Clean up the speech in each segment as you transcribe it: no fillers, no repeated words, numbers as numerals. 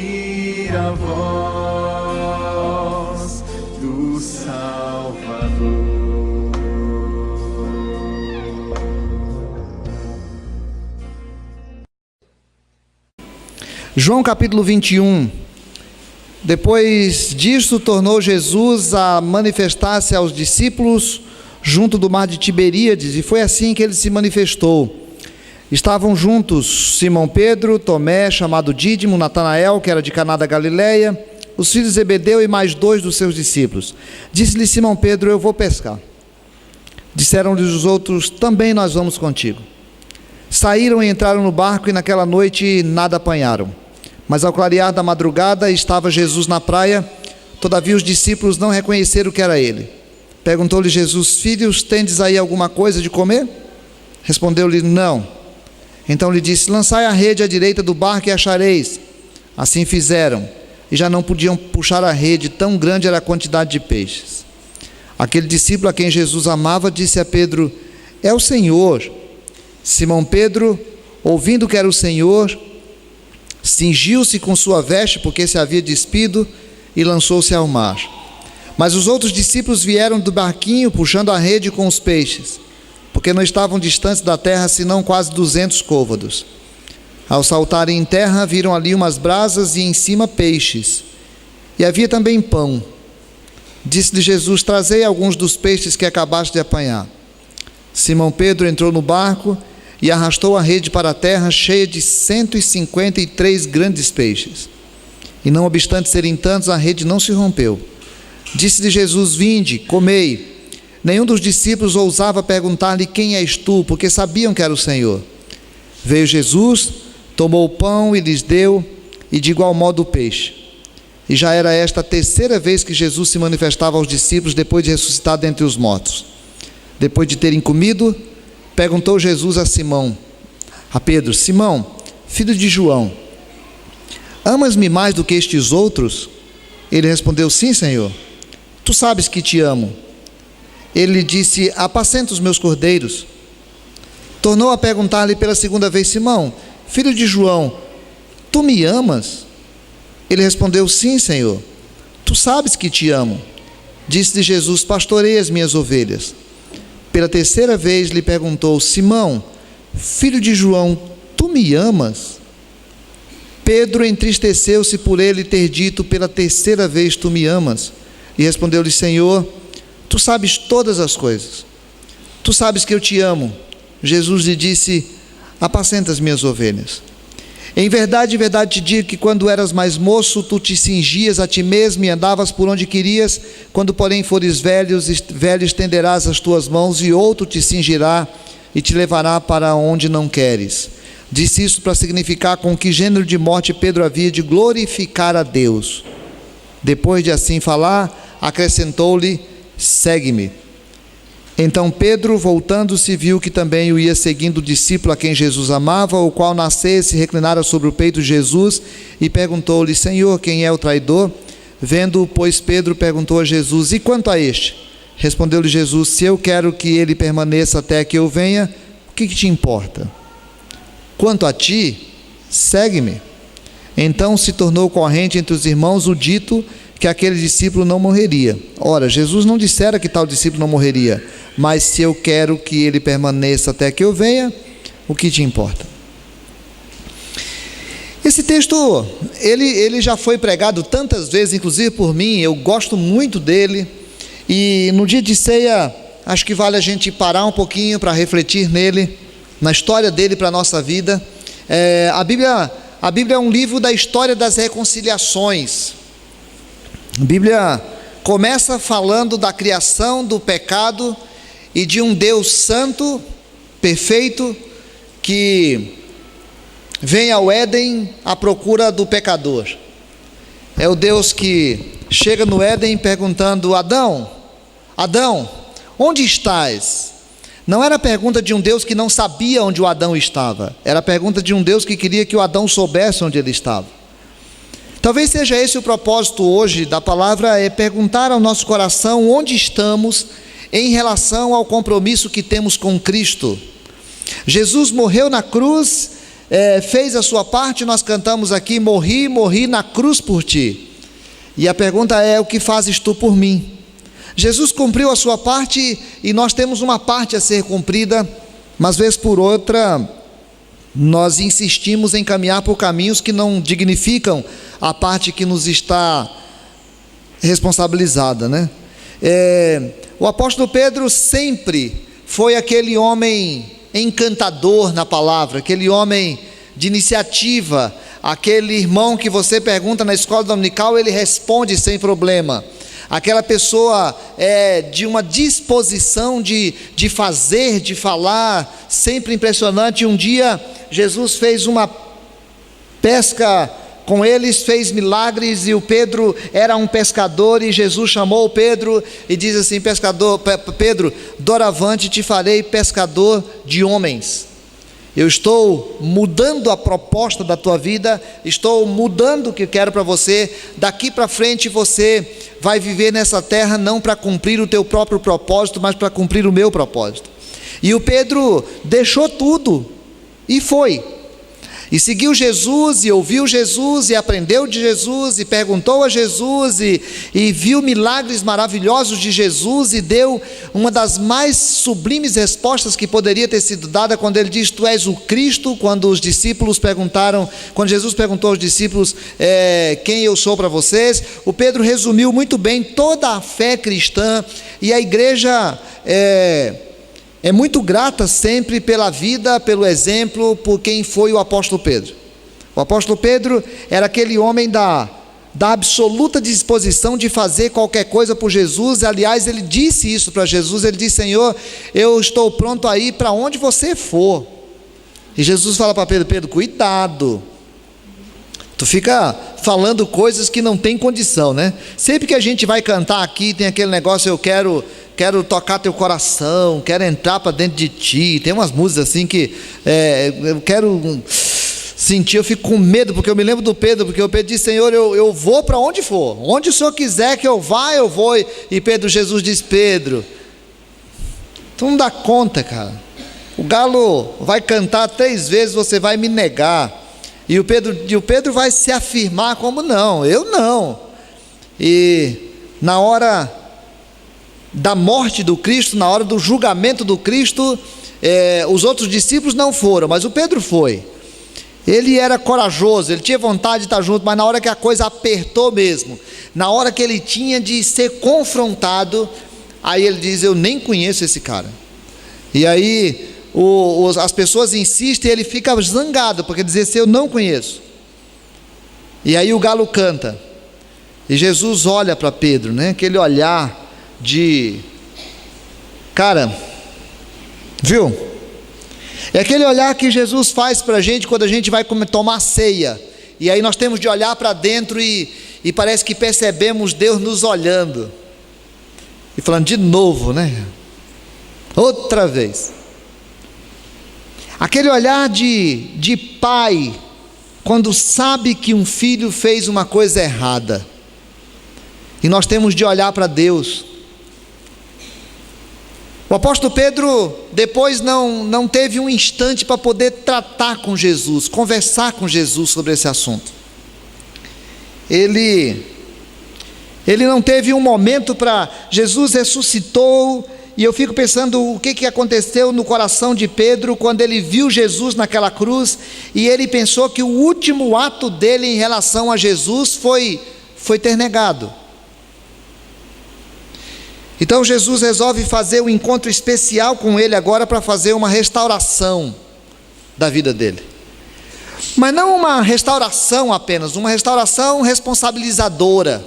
ouvir a voz do Salvador. João capítulo 21. Depois disso, tornou Jesus a manifestar-se aos discípulos junto do mar de Tiberíades, e foi assim que ele se manifestou. Estavam juntos Simão Pedro, Tomé, chamado Dídimo, Natanael, que era de Caná da Galileia, os filhos de Zebedeu e mais 2 dos seus discípulos. Disse-lhe Simão Pedro: eu vou pescar. Disseram-lhe os outros: também nós vamos contigo. Saíram e entraram no barco, e naquela noite nada apanharam. Mas ao clarear da madrugada estava Jesus na praia. Todavia os discípulos não reconheceram que era ele. Perguntou-lhe Jesus: filhos, tendes aí alguma coisa de comer? Respondeu-lhe: não. Então lhe disse: lançai a rede à direita do barco e achareis. Assim fizeram, e já não podiam puxar a rede, tão grande era a quantidade de peixes. Aquele discípulo a quem Jesus amava disse a Pedro: é o Senhor. Simão Pedro, ouvindo que era o Senhor, cingiu-se com sua veste, porque se havia despido, e lançou-se ao mar. Mas os outros discípulos vieram do barquinho, puxando a rede com os peixes, porque não estavam distantes da terra, senão quase 200 côvados. Ao saltarem em terra, viram ali umas brasas e em cima peixes, e havia também pão. Disse-lhe Jesus: trazei alguns dos peixes que acabaste de apanhar. Simão Pedro entrou no barco e arrastou a rede para a terra, cheia de 153 grandes peixes. E não obstante serem tantos, a rede não se rompeu. Disse-lhe Jesus: vinde, comei. Nenhum dos discípulos ousava perguntar-lhe: quem és tu? Porque sabiam que era o Senhor. Veio Jesus, tomou o pão e lhes deu, e de igual modo o peixe. E já era esta a 3ª vez que Jesus se manifestava aos discípulos, depois de ressuscitar dentre os mortos. Depois de terem comido, perguntou Jesus a Pedro: Simão, filho de João, amas-me mais do que estes outros? Ele respondeu: sim, Senhor, tu sabes que te amo. Ele lhe disse: apacenta os meus cordeiros. Tornou a perguntar-lhe pela 2ª vez: Simão, filho de João, tu me amas? Ele respondeu: sim, Senhor, tu sabes que te amo. Disse-lhe Jesus: pastorei as minhas ovelhas. Pela 3ª vez lhe perguntou: Simão, filho de João, tu me amas? Pedro entristeceu-se por ele ter dito pela 3ª vez: tu me amas? E respondeu-lhe: Senhor, tu sabes todas as coisas, tu sabes que eu te amo. Jesus lhe disse: apacenta as minhas ovelhas. Em verdade te digo que quando eras mais moço, tu te cingias a ti mesmo e andavas por onde querias. Quando porém fores velho, estenderás as tuas mãos, e outro te cingirá e te levará para onde não queres. Disse isso para significar com que gênero de morte Pedro havia de glorificar a Deus. Depois de assim falar, acrescentou-lhe: segue-me. Então Pedro, voltando-se, viu que também o ia seguindo o discípulo a quem Jesus amava, o qual nasceu e se reclinara sobre o peito de Jesus, e perguntou-lhe: Senhor, quem é o traidor? Vendo-o, pois, Pedro perguntou a Jesus: e quanto a este? Respondeu-lhe Jesus: se eu quero que ele permaneça até que eu venha, o que te importa? Quanto a ti, segue-me. Então se tornou corrente entre os irmãos o dito que aquele discípulo não morreria. Ora, Jesus não dissera que tal discípulo não morreria, mas se eu quero que ele permaneça até que eu venha, o que te importa? Esse texto, ele já foi pregado tantas vezes, inclusive por mim. Eu gosto muito dele, e no dia de ceia, acho que vale a gente parar um pouquinho para refletir nele, na história dele para a nossa vida. A Bíblia é um livro da história das reconciliações. A Bíblia começa falando da criação, do pecado e de um Deus santo, perfeito, que vem ao Éden à procura do pecador. É o Deus que chega no Éden perguntando: Adão, onde estás? Não era a pergunta de um Deus que não sabia onde o Adão estava, era a pergunta de um Deus que queria que o Adão soubesse onde ele estava. Talvez seja esse o propósito hoje da palavra, é perguntar ao nosso coração onde estamos em relação ao compromisso que temos com Cristo. Jesus morreu na cruz fez a sua parte. Nós cantamos aqui: morri na cruz por ti. E a pergunta é: o que fazes tu por mim? Jesus cumpriu a sua parte e nós temos uma parte a ser cumprida, mas vez por outra nós insistimos em caminhar por caminhos que não dignificam a parte que nos está responsabilizada, né? O apóstolo Pedro sempre foi aquele homem encantador na palavra, aquele homem de iniciativa, aquele irmão que você pergunta na escola dominical, ele responde sem problema. Aquela pessoa de uma disposição de fazer, de falar, sempre impressionante. Um dia Jesus fez uma pesca com eles, fez milagres, e o Pedro era um pescador, e Jesus chamou o Pedro e diz assim: Pedro, doravante te farei pescador de homens. Eu estou mudando a proposta da tua vida, estou mudando o que quero para você. Daqui para frente você vai viver nessa terra não para cumprir o teu próprio propósito, mas para cumprir o meu propósito. E o Pedro deixou tudo e foi. E seguiu Jesus, e ouviu Jesus, e aprendeu de Jesus, e perguntou a Jesus, e viu milagres maravilhosos de Jesus, e deu uma das mais sublimes respostas que poderia ter sido dada, quando ele diz: tu és o Cristo. Quando os discípulos perguntaram, quando Jesus perguntou aos discípulos, quem eu sou para vocês, o Pedro resumiu muito bem toda a fé cristã, e a igreja é muito grata sempre pela vida, pelo exemplo, por quem foi o apóstolo Pedro. O apóstolo Pedro era aquele homem da absoluta disposição de fazer qualquer coisa por Jesus. Aliás, ele disse isso para Jesus, ele disse: Senhor, eu estou pronto a ir para onde você for. E Jesus fala para Pedro: Pedro, cuidado, tu fica falando coisas que não tem condição, né? Sempre que a gente vai cantar aqui, tem aquele negócio: eu quero tocar teu coração, quero entrar para dentro de ti. Tem umas músicas assim que eu quero sentir. Eu fico com medo, porque eu me lembro do Pedro, porque o Pedro disse: Senhor, eu vou para onde for, onde o Senhor quiser que eu vá, eu vou. E Jesus disse: Pedro, tu não dá conta, cara. O galo vai cantar 3 vezes, você vai me negar. E o Pedro vai se afirmar como: não, eu não. E na hora da morte do Cristo, na hora do julgamento do Cristo, os outros discípulos não foram, mas o Pedro foi. Ele era corajoso, ele tinha vontade de estar junto, mas na hora que a coisa apertou mesmo, na hora que ele tinha de ser confrontado, aí ele diz: eu nem conheço esse cara. E aí as pessoas insistem, e ele fica zangado, porque dizer assim: eu não conheço. E aí o galo canta, e Jesus olha para Pedro, né? Aquele olhar de cara, viu? É aquele olhar que Jesus faz para a gente quando a gente vai tomar ceia, e aí nós temos de olhar para dentro e parece que percebemos Deus nos olhando e falando: de novo, né? Outra vez. Aquele olhar de pai quando sabe que um filho fez uma coisa errada, e nós temos de olhar para Deus. O apóstolo Pedro depois não teve um instante para poder tratar com Jesus, conversar com Jesus sobre esse assunto. Ele não teve um momento para... Jesus ressuscitou, e eu fico pensando o que aconteceu no coração de Pedro quando ele viu Jesus naquela cruz, e ele pensou que o último ato dele em relação a Jesus foi ter negado. Então Jesus resolve fazer um encontro especial com ele agora, para fazer uma restauração da vida dele. Mas não uma restauração apenas, uma restauração responsabilizadora.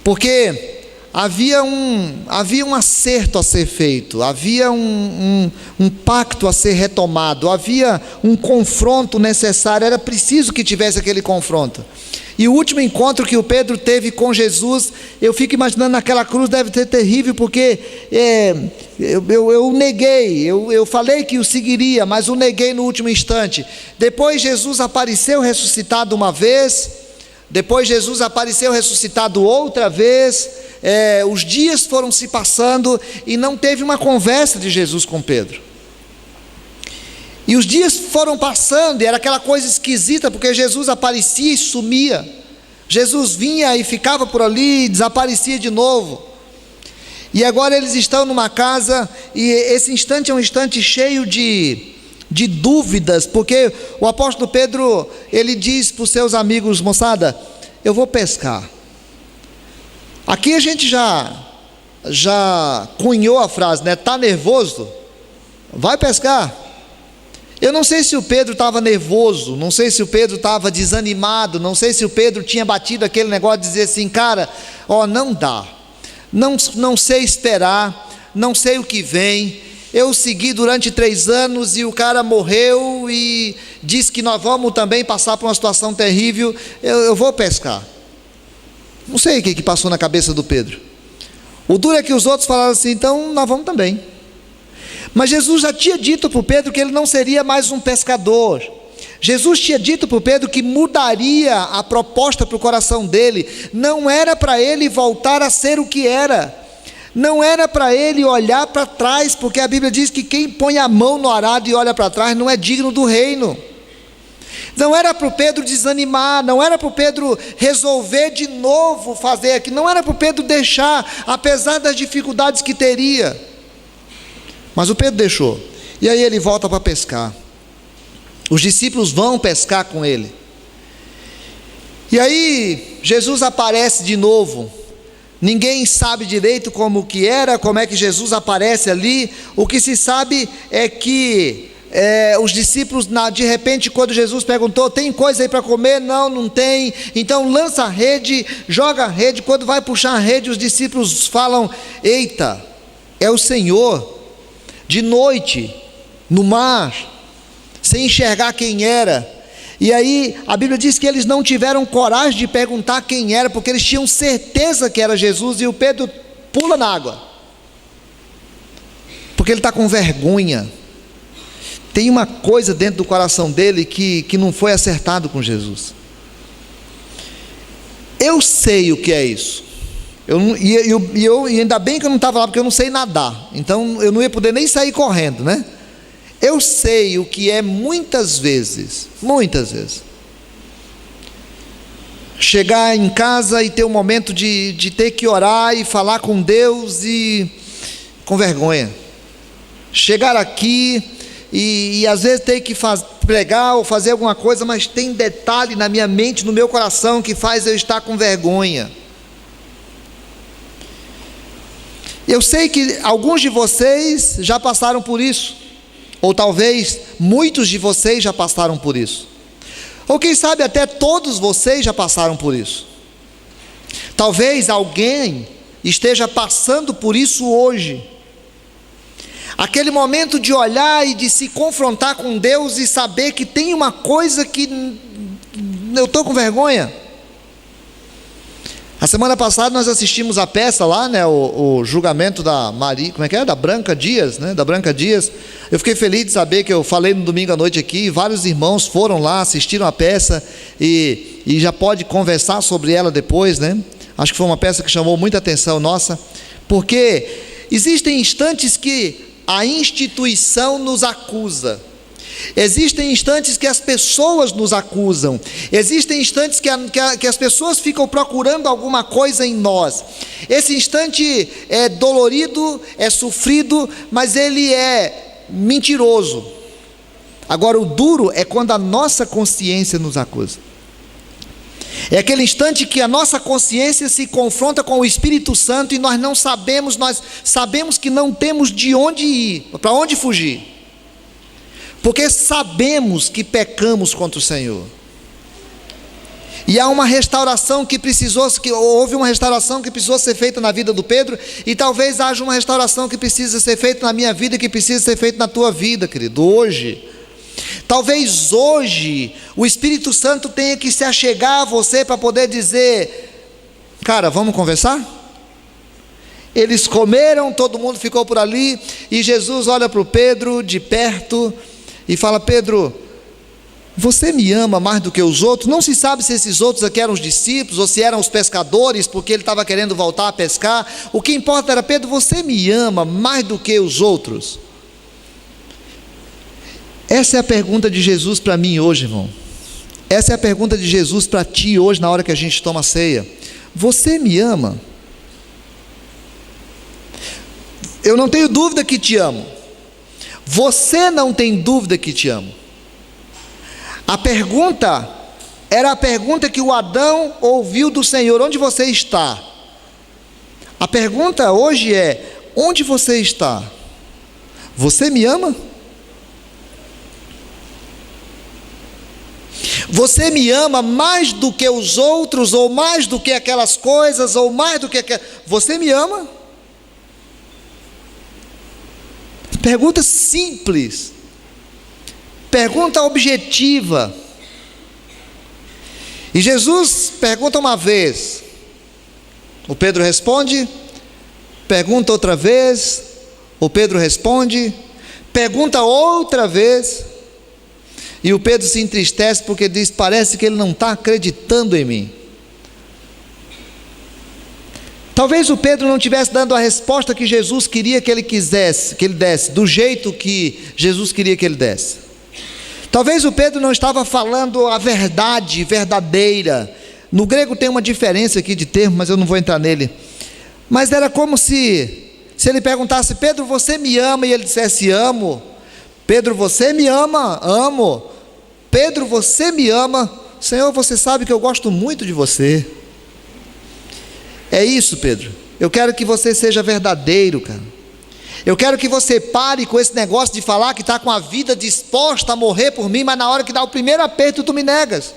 Porque havia um acerto a ser feito, havia um pacto a ser retomado, havia um confronto necessário, era preciso que tivesse aquele confronto. E o último encontro que o Pedro teve com Jesus, eu fico imaginando naquela cruz, deve ser terrível, porque eu neguei, eu falei que o seguiria, mas o neguei no último instante. Depois Jesus apareceu ressuscitado uma vez, depois Jesus apareceu ressuscitado outra vez, os dias foram se passando e não teve uma conversa de Jesus com Pedro. E os dias foram passando, e era aquela coisa esquisita, porque Jesus aparecia e sumia. Jesus vinha e ficava por ali, e desaparecia de novo. E agora eles estão numa casa, e esse instante é um instante cheio de dúvidas, porque o apóstolo Pedro, ele diz para os seus amigos: moçada, eu vou pescar. Aqui a gente já cunhou a frase, né? Tá nervoso? Vai pescar. Eu não sei se o Pedro estava nervoso, não sei se o Pedro estava desanimado, não sei se o Pedro tinha batido aquele negócio de dizer assim: cara, não dá, não sei esperar, não sei o que vem. Eu segui durante 3 anos e o cara morreu e disse que nós vamos também passar por uma situação terrível, eu vou pescar. Não sei o que passou na cabeça do Pedro. O duro é que os outros falaram assim: então nós vamos também. Mas Jesus já tinha dito para o Pedro que ele não seria mais um pescador. Jesus tinha dito para o Pedro que mudaria a proposta para o coração dele. Não era para ele voltar a ser o que era. Não era para ele olhar para trás, porque a Bíblia diz que quem põe a mão no arado e olha para trás não é digno do reino. Não era para o Pedro desanimar, não era para o Pedro resolver de novo fazer aquilo, não era para o Pedro deixar, apesar das dificuldades que teria. Mas o Pedro deixou, e aí ele volta para pescar. Os discípulos vão pescar com ele. E aí Jesus aparece de novo. Ninguém sabe direito como que era, como é que Jesus aparece ali. O que se sabe é que os discípulos, de repente, quando Jesus perguntou: tem coisa aí para comer? Não tem. Então lança a rede, joga a rede. Quando vai puxar a rede, os discípulos falam: eita, é o Senhor. De noite, no mar, sem enxergar quem era. E aí a Bíblia diz que eles não tiveram coragem de perguntar quem era, porque eles tinham certeza que era Jesus. E o Pedro pula na água, porque ele está com vergonha. Tem uma coisa dentro do coração dele que não foi acertado com Jesus. Eu sei o que é isso. E ainda bem que eu não estava lá, porque eu não sei nadar. Então eu não ia poder nem sair correndo, né? Eu sei o que é muitas vezes, chegar em casa e ter um momento de ter que orar e falar com Deus e com vergonha. Chegar aqui e às vezes ter que pregar ou fazer alguma coisa, mas tem detalhe na minha mente, no meu coração, que faz eu estar com vergonha. Eu sei que alguns de vocês já passaram por isso, ou talvez muitos de vocês já passaram por isso, ou quem sabe até todos vocês já passaram por isso. Talvez alguém esteja passando por isso hoje. Aquele momento de olhar e de se confrontar com Deus e saber que tem uma coisa que eu estou com vergonha. A semana passada nós assistimos a peça lá, né, o julgamento da Maria, como é que é? Da Branca Dias, né? Da Branca Dias. Eu fiquei feliz de saber que eu falei no domingo à noite aqui, e vários irmãos foram lá, assistiram a peça e já pode conversar sobre ela depois, né? Acho que foi uma peça que chamou muita atenção nossa, porque existem instantes que a instituição nos acusa. Existem instantes que as pessoas nos acusam. Existem instantes que as pessoas ficam procurando alguma coisa em nós. Esse instante é dolorido, é sofrido, mas ele é mentiroso. Agora o duro é quando a nossa consciência nos acusa. É aquele instante que a nossa consciência se confronta com o Espírito Santo e nós sabemos que não temos de onde ir, para onde fugir. Porque sabemos que pecamos contra o Senhor. E há uma restauração houve uma restauração que precisou ser feita na vida do Pedro, e talvez haja uma restauração que precisa ser feita na minha vida, que precisa ser feita na tua vida, querido, hoje. Talvez hoje o Espírito Santo tenha que se achegar a você para poder dizer: cara, vamos conversar? Eles comeram, todo mundo ficou por ali, e Jesus olha para o Pedro de perto e fala: Pedro, você me ama mais do que os outros? Não se sabe se esses outros aqui eram os discípulos ou se eram os pescadores, porque ele estava querendo voltar a pescar. O que importa era: Pedro, você me ama mais do que os outros? Essa é a pergunta de Jesus para mim hoje, irmão. Essa é a pergunta de Jesus para ti hoje, na hora que a gente toma ceia. Você me ama? Eu não tenho dúvida que te amo. Você não tem dúvida que te amo. A pergunta era a pergunta que o Adão ouviu do Senhor: onde você está? A pergunta hoje é: onde você está? Você me ama? Você me ama mais do que os outros, ou mais do que aquelas coisas, ou mais do que você me ama? Pergunta simples, pergunta objetiva. E Jesus pergunta uma vez, o Pedro responde, pergunta outra vez, o Pedro responde, pergunta outra vez, e o Pedro se entristece porque diz: parece que ele não está acreditando em mim. Talvez o Pedro não estivesse dando a resposta que Jesus queria que ele desse, do jeito que Jesus queria que ele desse. Talvez o Pedro não estava falando a verdade verdadeira. No grego tem uma diferença aqui de termo, mas eu não vou entrar nele. Mas era como se ele perguntasse: Pedro, você me ama? E ele dissesse: amo. Pedro, você me ama? Amo. Pedro, você me ama? Senhor, você sabe que eu gosto muito de você. É isso, Pedro. Eu quero que você seja verdadeiro, cara. Eu quero que você pare com esse negócio de falar que está com a vida disposta a morrer por mim, mas na hora que dá o primeiro aperto tu me negas.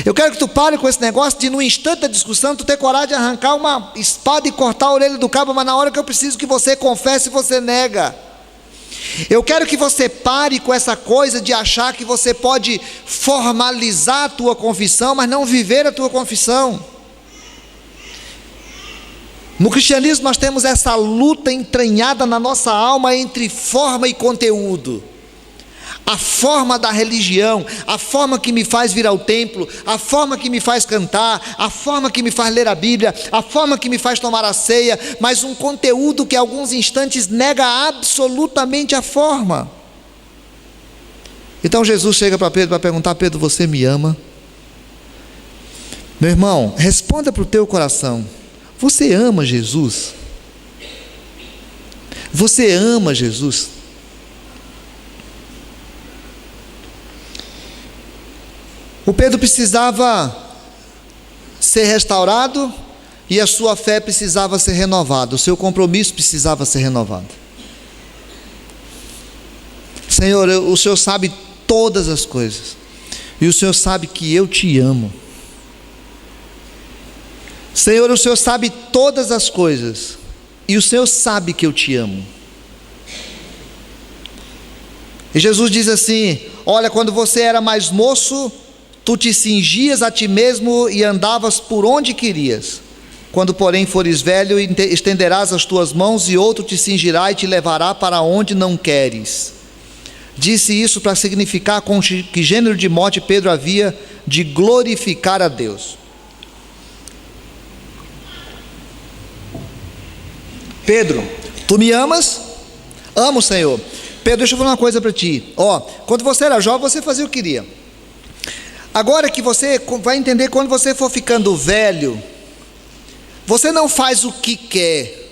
Eu quero que tu pare com esse negócio de, no instante da discussão, tu ter coragem de arrancar uma espada e cortar a orelha do cabo, mas na hora que eu preciso que você confesse, você nega. Eu quero que você pare com essa coisa de achar que você pode formalizar a tua confissão, mas não viver a tua confissão. No cristianismo nós temos essa luta entranhada na nossa alma entre forma e conteúdo. A forma da religião, a forma que me faz vir ao templo, a forma que me faz cantar, a forma que me faz ler a Bíblia, a forma que me faz tomar a ceia, mas um conteúdo que em alguns instantes nega absolutamente a forma. Então Jesus chega para Pedro para perguntar: Pedro, você me ama? Meu irmão, responda para o teu coração: você ama Jesus? Você ama Jesus? O Pedro precisava ser restaurado e a sua fé precisava ser renovada, o seu compromisso precisava ser renovado. Senhor, o Senhor sabe todas as coisas, e o Senhor sabe que eu te amo. Senhor, o Senhor sabe todas as coisas, e o Senhor sabe que eu te amo. E Jesus diz assim: olha, quando você era mais moço, tu te cingias a ti mesmo e andavas por onde querias. Quando porém fores velho, estenderás as tuas mãos e outro te cingirá e te levará para onde não queres. Disse isso para significar com que gênero de morte Pedro havia de glorificar a Deus. Pedro, tu me amas? Amo, Senhor. Pedro, deixa eu falar uma coisa para ti. Quando você era jovem, você fazia o que queria. Agora que você vai entender, quando você for ficando velho, você não faz o que quer.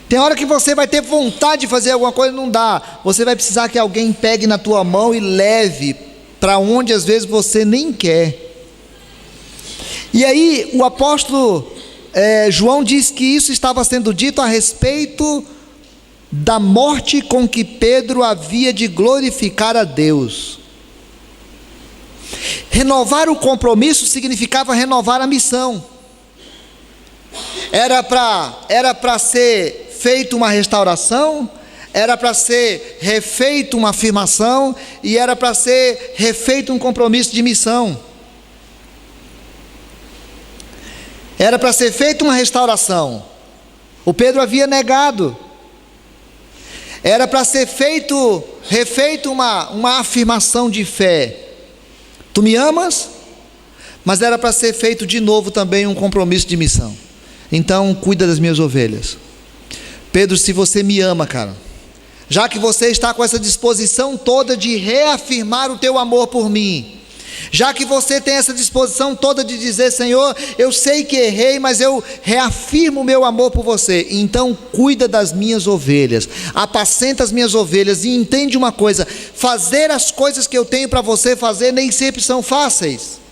Tem hora que você vai ter vontade de fazer alguma coisa, não dá. Você vai precisar que alguém pegue na tua mão e leve para onde às vezes você nem quer. E aí o apóstolo João diz que isso estava sendo dito a respeito da morte com que Pedro havia de glorificar a Deus. Renovar o compromisso significava renovar a missão. Era para ser feita uma restauração, era para ser refeita uma afirmação, e era para ser refeito um compromisso de missão. Era para ser feita uma restauração. O Pedro havia negado. Era para ser refeito uma afirmação de fé. Tu me amas? Mas era para ser feito de novo também um compromisso de missão. Então cuida das minhas ovelhas. Pedro, se você me ama, cara, já que você está com essa disposição toda de reafirmar o teu amor por mim, já que você tem essa disposição toda de dizer: Senhor, eu sei que errei, mas eu reafirmo o meu amor por você, então cuida das minhas ovelhas, apacenta as minhas ovelhas. E entende uma coisa: fazer as coisas que eu tenho para você fazer nem sempre são fáceis.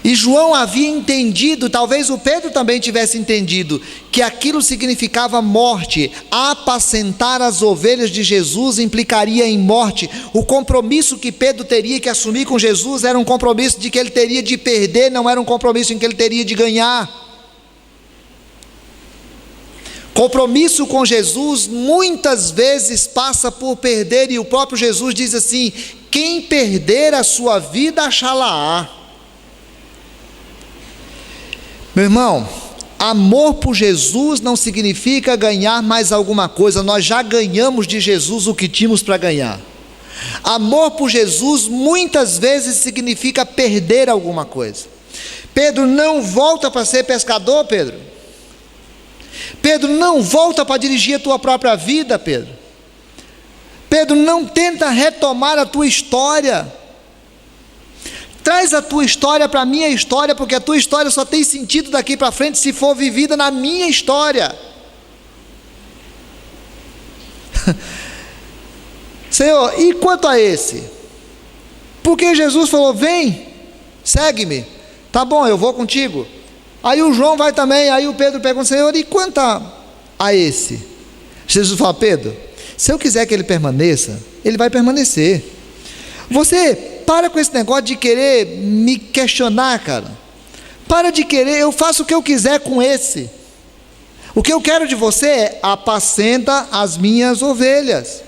E João havia entendido, talvez o Pedro também tivesse entendido, que aquilo significava morte. Apacentar as ovelhas de Jesus implicaria em morte. O compromisso que Pedro teria que assumir com Jesus era um compromisso de que ele teria de perder, não era um compromisso em que ele teria de ganhar. Compromisso com Jesus muitas vezes passa por perder, e o próprio Jesus diz assim: quem perder a sua vida, achá-la-á. Meu irmão, amor por Jesus não significa ganhar mais alguma coisa. Nós já ganhamos de Jesus o que tínhamos para ganhar. Amor por Jesus muitas vezes significa perder alguma coisa. Pedro, não volta para ser pescador, Pedro. Pedro, não volta para dirigir a tua própria vida, Pedro. Pedro, não tenta retomar a tua história. Traz a tua história para a minha história, porque a tua história só tem sentido daqui para frente se for vivida na minha história. Senhor, e quanto a esse? Porque Jesus falou: vem, segue-me. Tá bom, eu vou contigo. Aí o João vai também. Aí o Pedro pergunta: Senhor, e quanto a esse? Jesus fala: Pedro, se eu quiser que ele permaneça, ele vai permanecer. Você para com esse negócio de querer me questionar, cara. Para de querer, eu faço o que eu quiser com esse. O que eu quero de você é: apacenta as minhas ovelhas.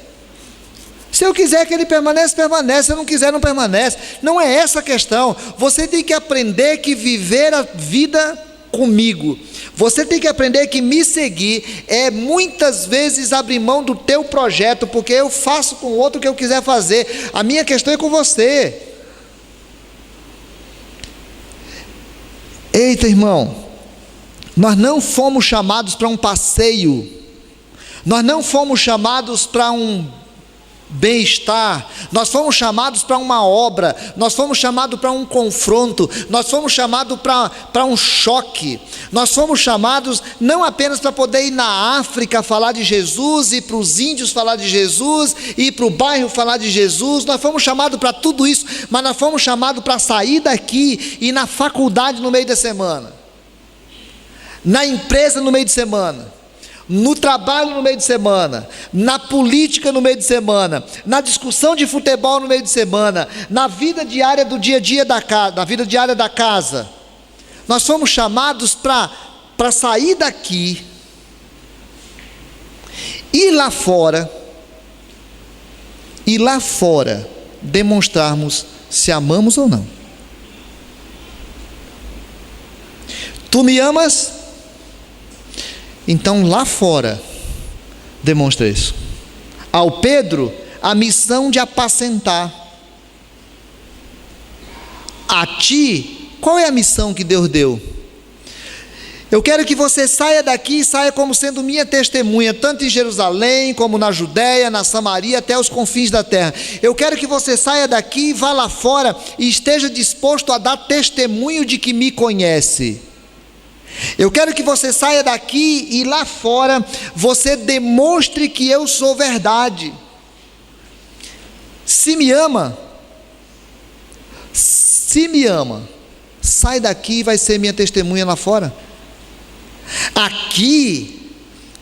Se eu quiser que ele permaneça, permanece. Se eu não quiser, não permanece. Não é essa a questão. Você tem que aprender que viver a vida comigo, você tem que aprender que me seguir é muitas vezes abrir mão do teu projeto, porque eu faço com o outro o que eu quiser fazer. A minha questão é com você. Eita, irmão, nós não fomos chamados para um passeio, nós não fomos chamados para um bem-estar, nós fomos chamados para uma obra, nós fomos chamados para um confronto, nós fomos chamados para um choque, nós fomos chamados não apenas para poder ir na África falar de Jesus, e para os índios falar de Jesus, e para o bairro falar de Jesus. Nós fomos chamados para tudo isso, mas nós fomos chamados para sair daqui e ir na faculdade no meio da semana, na empresa no meio de semana, no trabalho no meio de semana, na política no meio de semana, na discussão de futebol no meio de semana, na vida diária do dia a dia da casa, na vida diária da casa. Nós somos chamados para sair daqui, ir lá fora, e lá fora demonstrarmos se amamos ou não. Tu me amas? Então lá fora demonstra isso. Ao Pedro, a missão de apacentar. A ti, qual é a missão que Deus deu? Eu quero que você saia daqui e saia como sendo minha testemunha, tanto em Jerusalém, como na Judéia, na Samaria, até os confins da terra. Eu quero que você saia daqui e vá lá fora e esteja disposto a dar testemunho de que me conhece. Eu quero que você saia daqui e lá fora você demonstre que eu sou verdade. Se me ama, sai daqui e vai ser minha testemunha lá fora. Aqui,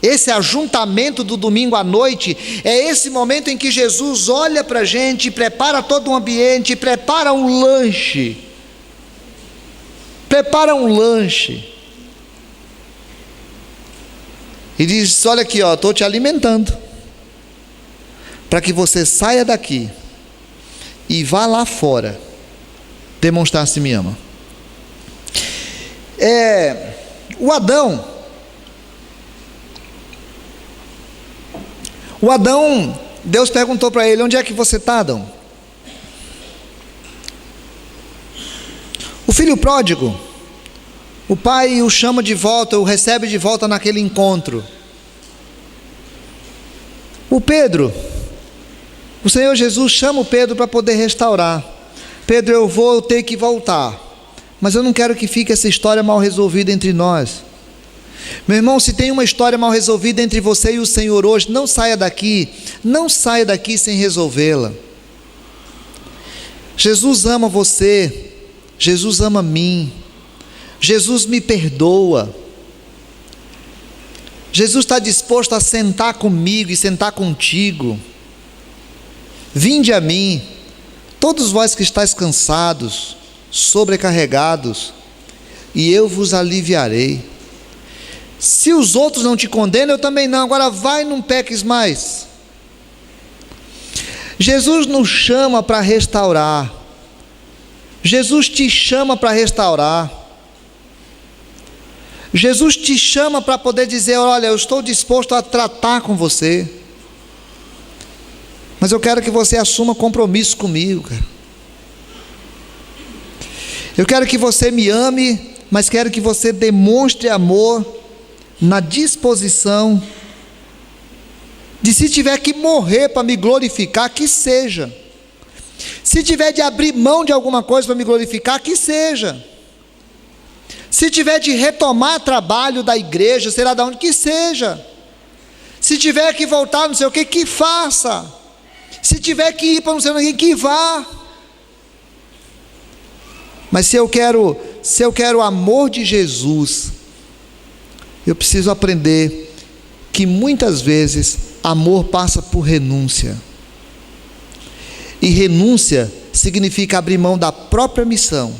esse ajuntamento do domingo à noite, é esse momento em que Jesus olha para a gente, prepara todo um ambiente, prepara um lanche. E diz: olha aqui, estou te alimentando, para que você saia daqui e vá lá fora demonstrar se me ama. O Adão, Deus perguntou para ele: onde é que você está, Adão? O filho pródigo, o pai o chama de volta, o recebe de volta naquele encontro. O Senhor Jesus chama o Pedro para poder restaurar. Pedro, eu vou ter que voltar, mas eu não quero que fique essa história mal resolvida entre nós. Meu irmão, se tem uma história mal resolvida entre você e o Senhor hoje, não saia daqui sem resolvê-la. Jesus ama você, Jesus ama mim, Jesus me perdoa, Jesus está disposto a sentar comigo e sentar contigo. Vinde a mim, todos vós que estáis cansados, sobrecarregados, e eu vos aliviarei. Se os outros não te condenam, eu também não. Agora vai, não peques mais. Jesus nos chama para restaurar. Jesus te chama para restaurar. Jesus te chama para poder dizer: olha, eu estou disposto a tratar com você, mas eu quero que você assuma compromisso comigo, cara. Eu quero que você me ame, mas quero que você demonstre amor na disposição de, se tiver que morrer para me glorificar, que seja. Se tiver de abrir mão de alguma coisa para me glorificar, que seja. Se tiver de retomar trabalho da igreja, será da onde que seja. Se tiver que voltar não sei o que faça. Se tiver que ir para não sei o que vá. Mas se eu quero o amor de Jesus, eu preciso aprender que muitas vezes amor passa por renúncia. E renúncia significa abrir mão da própria missão,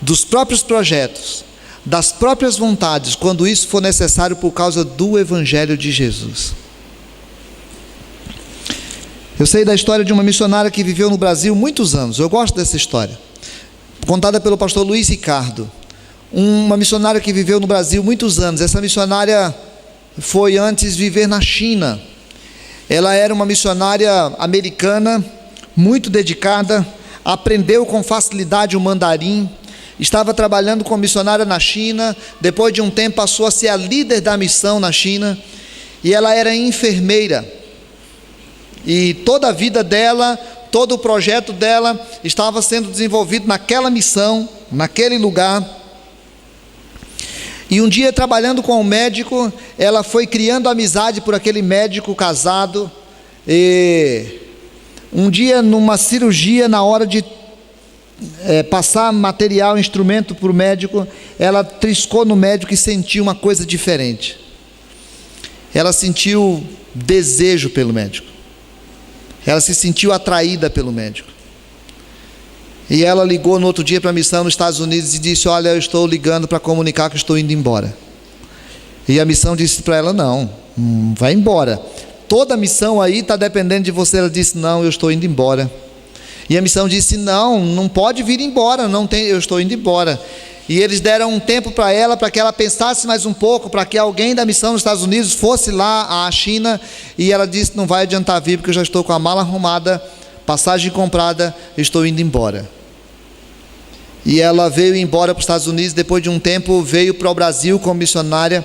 dos próprios projetos, das próprias vontades, quando isso for necessário por causa do Evangelho de Jesus. Eu sei da história de uma missionária que viveu no Brasil muitos anos. Eu gosto dessa história, contada pelo pastor Luiz Ricardo. Uma missionária que viveu no Brasil muitos anos. Essa missionária foi antes viver na China. Ela era uma missionária americana, muito dedicada, aprendeu com facilidade o mandarim, estava trabalhando como missionária na China. Depois de um tempo passou a ser a líder da missão na China, e ela era enfermeira, e toda a vida dela, todo o projeto dela estava sendo desenvolvido naquela missão, naquele lugar. E um dia, trabalhando com um médico, ela foi criando amizade por aquele médico casado, e um dia, numa cirurgia, na hora de passar material, instrumento para o médico, ela triscou no médico e sentiu uma coisa diferente. Ela sentiu desejo pelo médico, ela se sentiu atraída pelo médico, e ela ligou no outro dia para a missão nos Estados Unidos e disse: olha, eu estou ligando para comunicar que estou indo embora. E a missão disse para ela: não, vai embora, toda a missão aí está dependendo de você. Ela disse: não, eu estou indo embora. E a missão disse: não pode vir embora, eu estou indo embora. E eles deram um tempo para ela, para que ela pensasse mais um pouco, para que alguém da missão nos Estados Unidos fosse lá à China. E ela disse: não vai adiantar vir, porque eu já estou com a mala arrumada, passagem comprada, estou indo embora. E ela veio embora para os Estados Unidos. Depois de um tempo veio para o Brasil como missionária,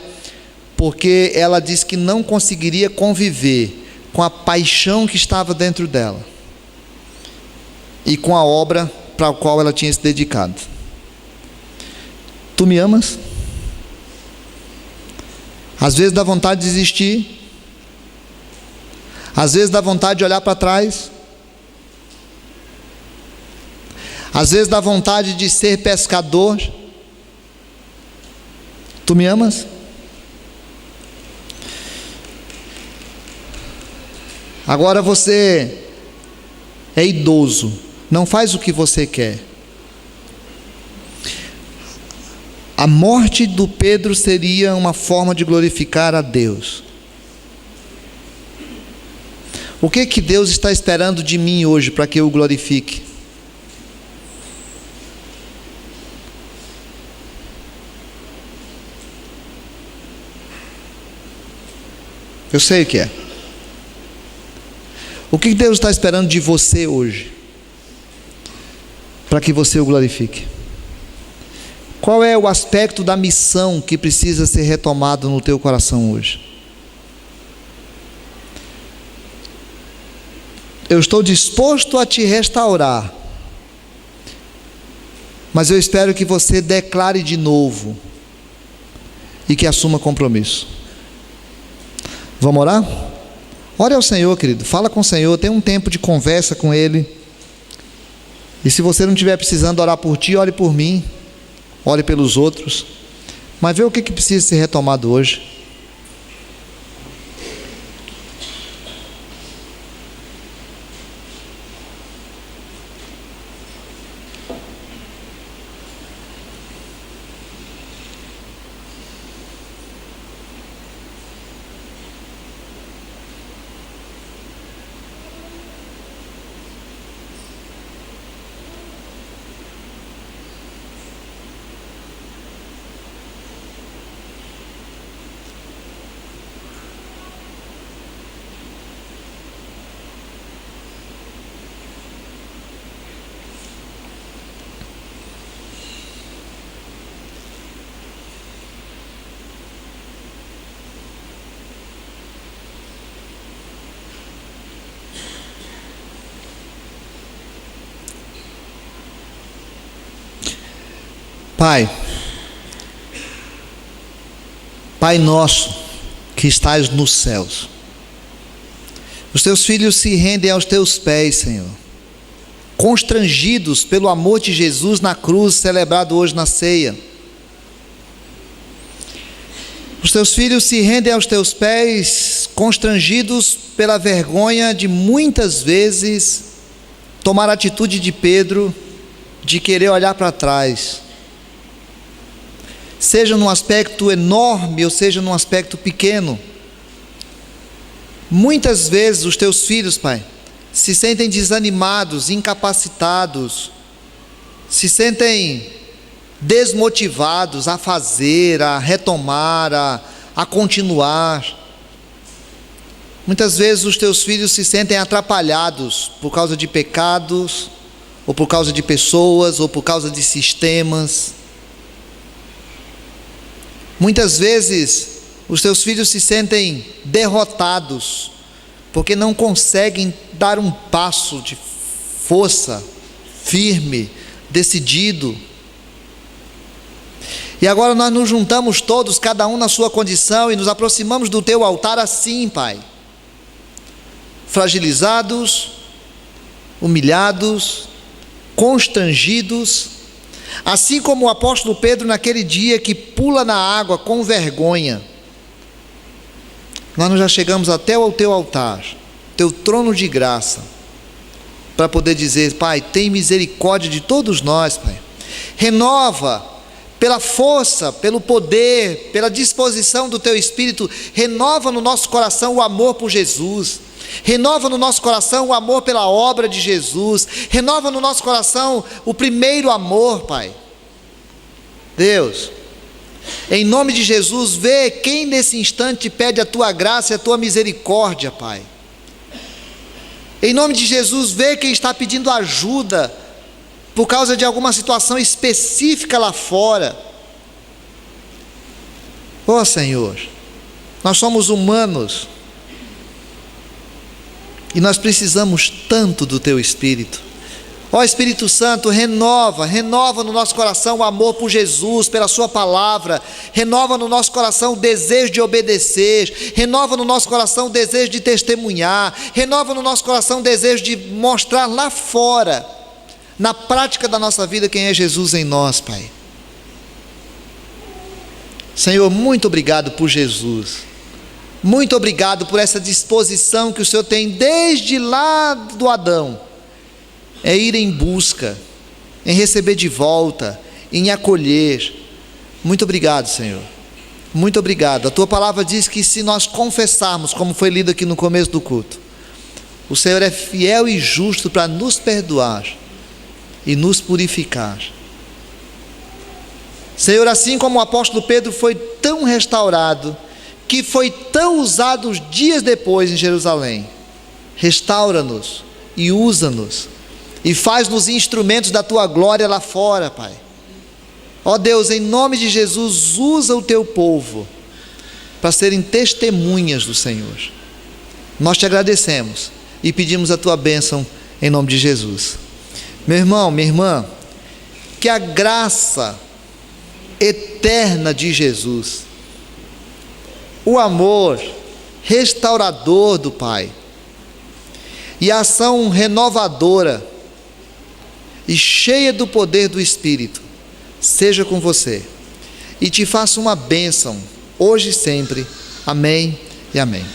porque ela disse que não conseguiria conviver com a paixão que estava dentro dela e com a obra para a qual ela tinha se dedicado. Tu me amas? Às vezes dá vontade de desistir, às vezes dá vontade de olhar para trás, às vezes dá vontade de ser pescador. Tu me amas? Agora você é idoso, não faz o que você quer. A morte do Pedro seria uma forma de glorificar a Deus. O que Deus está esperando de mim hoje para que eu o glorifique? Eu sei o que é. O que Deus está esperando de você hoje para que você o glorifique? Qual é o aspecto da missão que precisa ser retomado no teu coração hoje? eu estou disposto a te restaurar, mas eu espero que você declare de novo e que assuma compromisso. Vamos orar? Ore ao Senhor, querido, fala com o Senhor, tenha um tempo de conversa com Ele. E se você não estiver precisando orar por ti, ore por mim, ore pelos outros, mas vê o que precisa ser retomado hoje. Pai, Pai nosso que estás nos céus, os teus filhos se rendem aos teus pés, Senhor, constrangidos pelo amor de Jesus na cruz, celebrado hoje na ceia. Os teus filhos se rendem aos teus pés, constrangidos pela vergonha de muitas vezes tomar a atitude de Pedro, de querer olhar para trás, seja num aspecto enorme ou seja num aspecto pequeno. Muitas vezes os teus filhos, Pai, se sentem desanimados, incapacitados, se sentem desmotivados a fazer, a retomar, a continuar. Muitas vezes os teus filhos se sentem atrapalhados por causa de pecados, ou por causa de pessoas, ou por causa de sistemas. Muitas vezes os teus filhos se sentem derrotados, porque não conseguem dar um passo de força, firme, decidido. E agora nós nos juntamos todos, cada um na sua condição, e nos aproximamos do teu altar assim, Pai, fragilizados, humilhados, constrangidos, assim como o apóstolo Pedro naquele dia que pula na água com vergonha. Nós já chegamos até o teu altar, teu trono de graça, para poder dizer: Pai, tem misericórdia de todos nós, Pai. Renova, pela força, pelo poder, pela disposição do teu Espírito, renova no nosso coração o amor por Jesus. Renova no nosso coração o amor pela obra de Jesus. Renova no nosso coração o primeiro amor, Pai. Deus, em nome de Jesus, vê quem nesse instante pede a tua graça e a tua misericórdia, Pai. Em nome de Jesus, vê quem está pedindo ajuda por causa de alguma situação específica lá fora. Ó Senhor, nós somos humanos e nós precisamos tanto do teu Espírito. Ó Espírito Santo, renova no nosso coração o amor por Jesus, pela sua palavra. Renova no nosso coração o desejo de obedecer. Renova no nosso coração o desejo de testemunhar. Renova no nosso coração o desejo de mostrar lá fora, na prática da nossa vida, quem é Jesus em nós, Pai. Senhor, muito obrigado por Jesus. Muito obrigado por essa disposição que o Senhor tem desde lá do Adão, é ir em busca, em receber de volta, em acolher. Muito obrigado, Senhor. Muito obrigado. A tua palavra diz que se nós confessarmos, como foi lido aqui no começo do culto, o Senhor é fiel e justo para nos perdoar e nos purificar. Senhor, assim como o apóstolo Pedro foi tão restaurado, que foi tão usado os dias depois em Jerusalém, restaura-nos e usa-nos e faz-nos instrumentos da tua glória lá fora, Pai. Ó Deus, em nome de Jesus, usa o teu povo para serem testemunhas do Senhor. Nós te agradecemos e pedimos a tua bênção em nome de Jesus. Meu irmão, minha irmã, que a graça eterna de Jesus, o amor restaurador do Pai e a ação renovadora e cheia do poder do Espírito seja com você e te faça uma bênção hoje e sempre. Amém e amém.